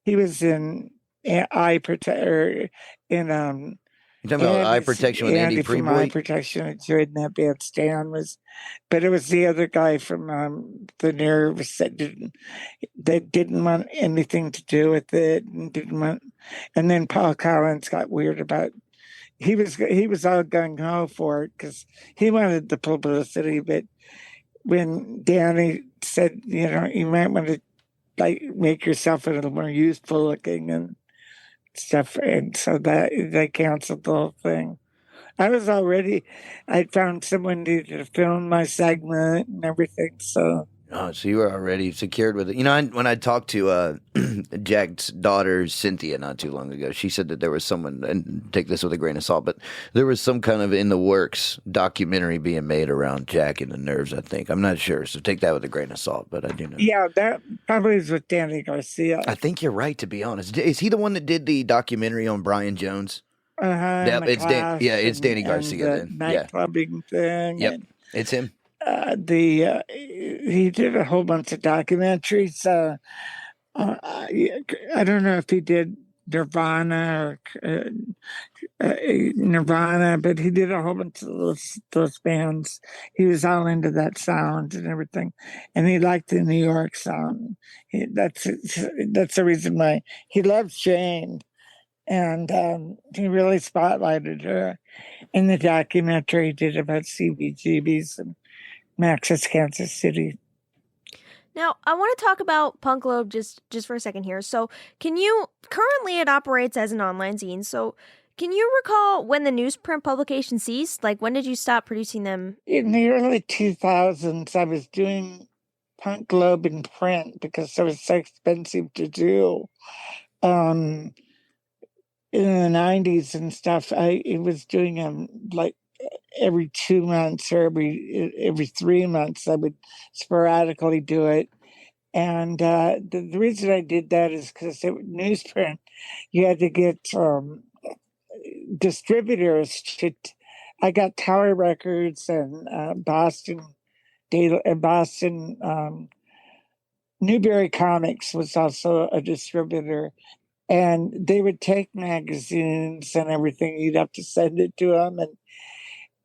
he was in Eye Protect, or in You're talking about eye protection with Andy from Eye Freeboy? Protection that joined that band. Stan was, but it was the other guy from the Nerves that didn't want anything to do with it, and didn't want. And then Paul Collins got weird about. He was all gung ho for it because he wanted the publicity, but when Danny said, you might want to like make yourself a little more youthful looking and stuff, and so that they canceled the whole thing. I found someone to film my segment and everything, so. Oh, so you were already secured with it. When I talked to Jack's daughter, Cynthia, not too long ago, she said that there was someone, and take this with a grain of salt, but there was some kind of in the works documentary being made around Jack and the Nerves, I think. I'm not sure, so take that with a grain of salt, but I do know. Yeah, that probably is with Danny Garcia. I think you're right, to be honest. Is he the one that did the documentary on Brian Jones? Yep, it's Danny Garcia then. Nightclubbing thing. Yep, it's him. He did a whole bunch of documentaries. I don't know if he did Nirvana or Nirvana, but he did a whole bunch of those bands. He was all into that sound and everything, and he liked the New York sound. That's the reason why he loves Jane, and he really spotlighted her in the documentary he did about CBGBs and Max's Kansas City. Now, I want to talk about Punk Globe just for a second here. So, currently it operates as an online zine. So, can you recall when the newsprint publication ceased? Like, when did you stop producing them? In the early 2000s, I was doing Punk Globe in print because it was so expensive to do. In the 90s and stuff, I was doing them like every 2 months or every 3 months. I would sporadically do it. And the reason I did that is because newsprint, you had to get distributors to. I got Tower Records and Boston Newberry Comics was also a distributor. And they would take magazines and everything. You'd have to send it to them. And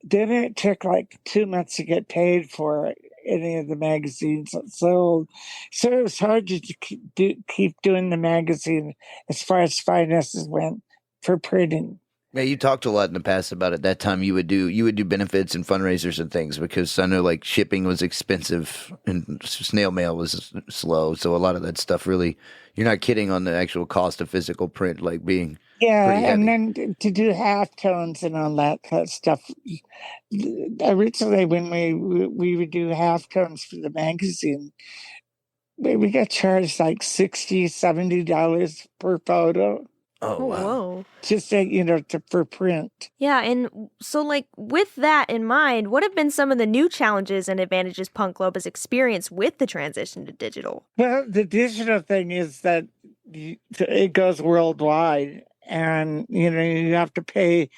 then it took like 2 months to get paid for any of the magazines sold. So it was hard to keep doing the magazine as far as finances went for printing. Yeah, you talked a lot in the past about at that time you would do benefits and fundraisers and things, because I know like shipping was expensive and snail mail was slow. So a lot of that stuff really, you're not kidding on the actual cost of physical print, like being pretty heavy. And then to do halftones and all that kind of stuff. Originally, when we would do halftones for the magazine, we got charged like $60-$70 per photo. Oh, wow. Whoa. Just for print. Yeah, and so like with that in mind, what have been some of the new challenges and advantages Punk Globe has experienced with the transition to digital? Well, the digital thing is that it goes worldwide, and you have to pay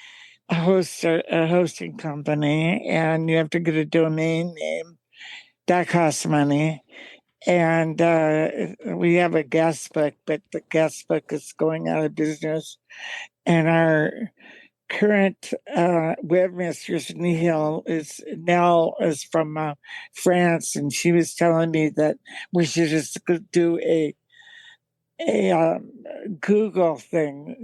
a hosting company, and you have to get a domain name. That costs money. And we have a guest book, but the guest book is going out of business. And our current webmistress, Nell, is from France, and she was telling me that we should just do Google thing,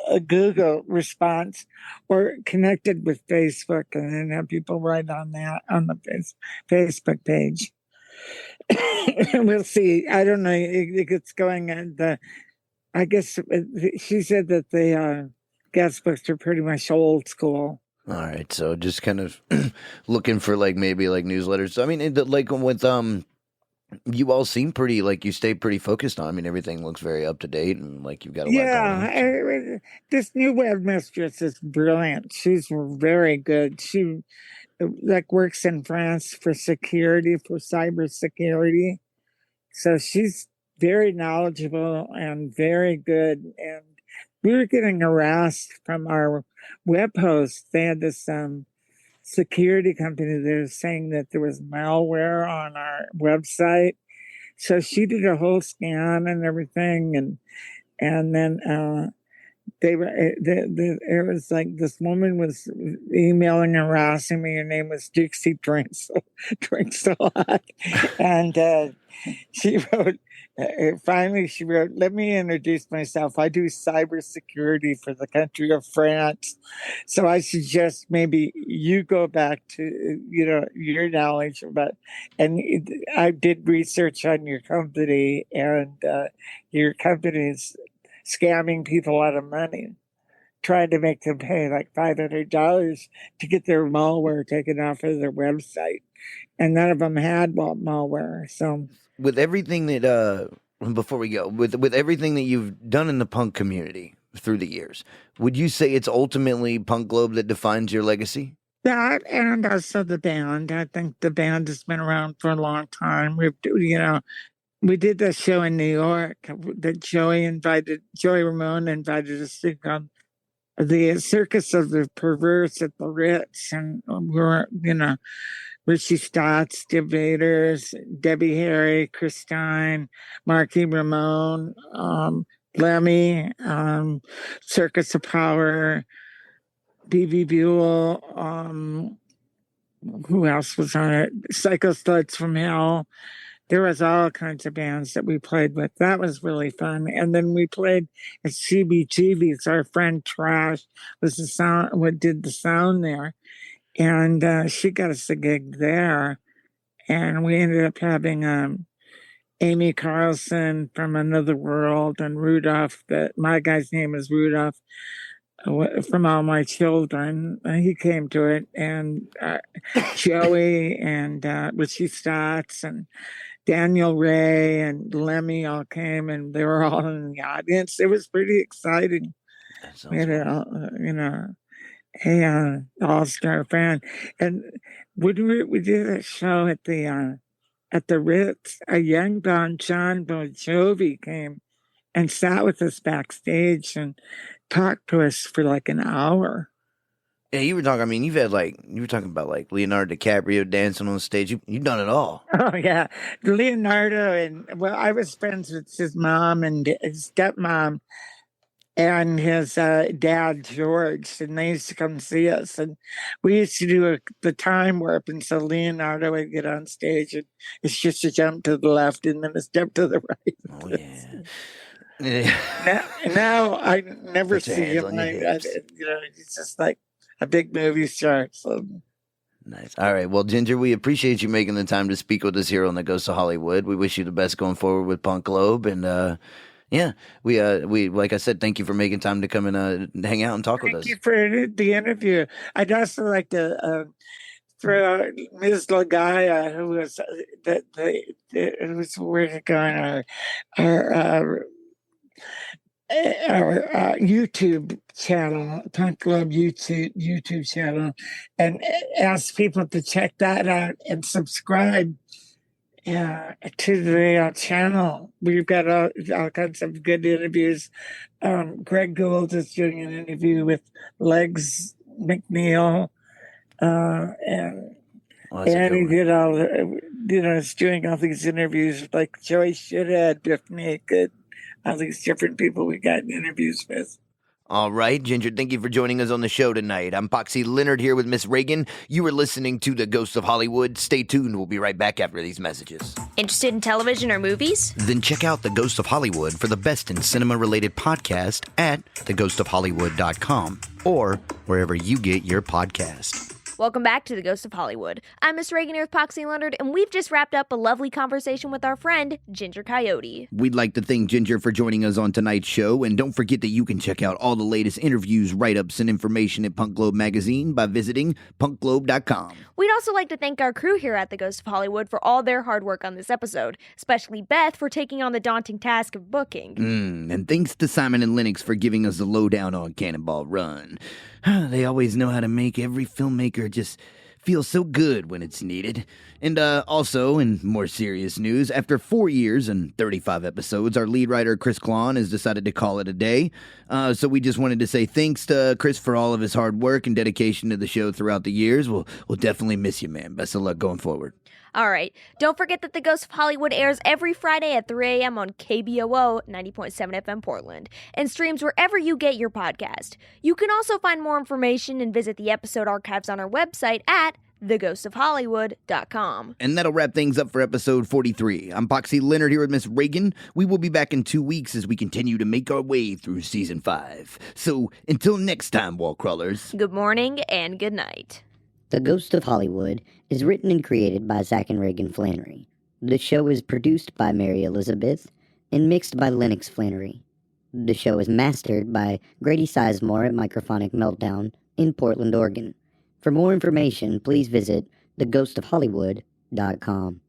a Google response, or connected with Facebook, and then have people write on that on the Facebook page. We'll see. I don't know. It's going on I guess she said that the guest books are pretty much old school. All right, so just kind of looking for like maybe like newsletters. I mean, like with you all seem pretty like you stay pretty focused on. I mean, everything looks very up to date and like you've got a lot going on. This new webmistress is brilliant. She's very good. She like works in France for security, for cybersecurity. So she's very knowledgeable and very good. And we were getting harassed from our web host. They had this security company that was saying that there was malware on our website. So she did a whole scan and everything, and then they were it was like this woman was emailing and harassing me. Her name was Dixie Drinks a lot, and she wrote. Finally, she wrote, "Let me introduce myself. I do cybersecurity for the country of France. So I suggest maybe you go back to your knowledge about." And I did research on your company, and your company is scamming people out of money, trying to make them pay like $500 to get their malware taken off of their website, and none of them had malware. So With everything that before we go, with everything that you've done in the punk community through the years, would you say it's ultimately Punk Globe that defines your legacy? that, and also the band. I think the band has been around for a long time. We did the show in New York that Joey Ramone invited us to come. The Circus of the Perverse at the Ritz, and we were, Richie Stotts, Debaters, Debbie Harry, Christine, Marky Ramone, Lemmy, Circus of Power, B.B. Buell, who else was on it? Psycho Sluts from Hell. There was all kinds of bands that we played with. That was really fun. And then we played at CBGB's. Our friend Trash was did the sound there. And she got us a gig there. And we ended up having Amy Carlson from Another World and Rudolph. My guy's name is Rudolph from All My Children. He came to it. And Joey and Richie Stotts and Daniel Ray and Lemmy all came, and they were all in the audience. It was pretty exciting. We had a all-star fan, and when we did a show at the Ritz, a young John Bon Jovi came and sat with us backstage and talked to us for like an hour. Yeah, you were talking. I mean, you were talking about like Leonardo DiCaprio dancing on stage. You've done it all. Oh yeah, Leonardo, and I was friends with his mom and his stepmom and his dad George, and they used to come see us, and we used to do the time warp, and so Leonardo would get on stage, and it's just a jump to the left and then a step to the right. Oh yeah. now I never Put your see hands him. on your hips. He's just like a big movie star. So. Nice. All right. Well, Ginger, we appreciate you making the time to speak with us here on the Ghost of Hollywood. We wish you the best going forward with Punk Globe, and we like I said, thank you for making time to come and hang out and talk with us. Thank you for the interview. I'd also like to throw out Ms. Lagaya, who was who was working on our YouTube channel, Punk Club YouTube channel, and ask people to check that out and subscribe to the channel. We've got all kinds of good interviews. Greg Gould is doing an interview with Legs McNeil, and he did is doing all these interviews like Joey Shithead, Biff Naked, all these different people we got interviews with. All right, Ginger, thank you for joining us on the show tonight. I'm Poxy Leonard here with Miss Ragan. You are listening to The Ghost of Hollywood. Stay tuned. We'll be right back after these messages. Interested in television or movies? Then check out The Ghost of Hollywood for the best in cinema-related podcast at theghostofhollywood.com or wherever you get your podcast. Welcome back to The Ghost of Hollywood. I'm Miss Reagan here with Poxy and Leonard, and we've just wrapped up a lovely conversation with our friend, Ginger Coyote. We'd like to thank Ginger for joining us on tonight's show, and don't forget that you can check out all the latest interviews, write-ups, and information at Punk Globe magazine by visiting punkglobe.com. We'd also like to thank our crew here at The Ghost of Hollywood for all their hard work on this episode, especially Beth for taking on the daunting task of booking. And thanks to Simon and Lennox for giving us the lowdown on Cannonball Run. They always know how to make every filmmaker just feel so good when it's needed. And also, in more serious news, after 4 years and 35 episodes, our lead writer, Chris Klon, has decided to call it a day. So we just wanted to say thanks to Chris for all of his hard work and dedication to the show throughout the years. We'll definitely miss you, man. Best of luck going forward. All right. Don't forget that The Ghost of Hollywood airs every Friday at 3 a.m. on KBOO 90.7 FM Portland and streams wherever you get your podcast. You can also find more information and visit the episode archives on our website at theghostofhollywood.com. And that'll wrap things up for episode 43. I'm Poxy Leonard here with Miss Reagan. We will be back in 2 weeks as we continue to make our way through season 5. So until next time, wall crawlers. Good morning and good night. The Ghost of Hollywood is written and created by Zach and Reagan Flannery. The show is produced by Mary Elizabeth and mixed by Lennox Flannery. The show is mastered by Grady Sizemore at Microphonic Meltdown in Portland, Oregon. For more information, please visit theghostofhollywood.com.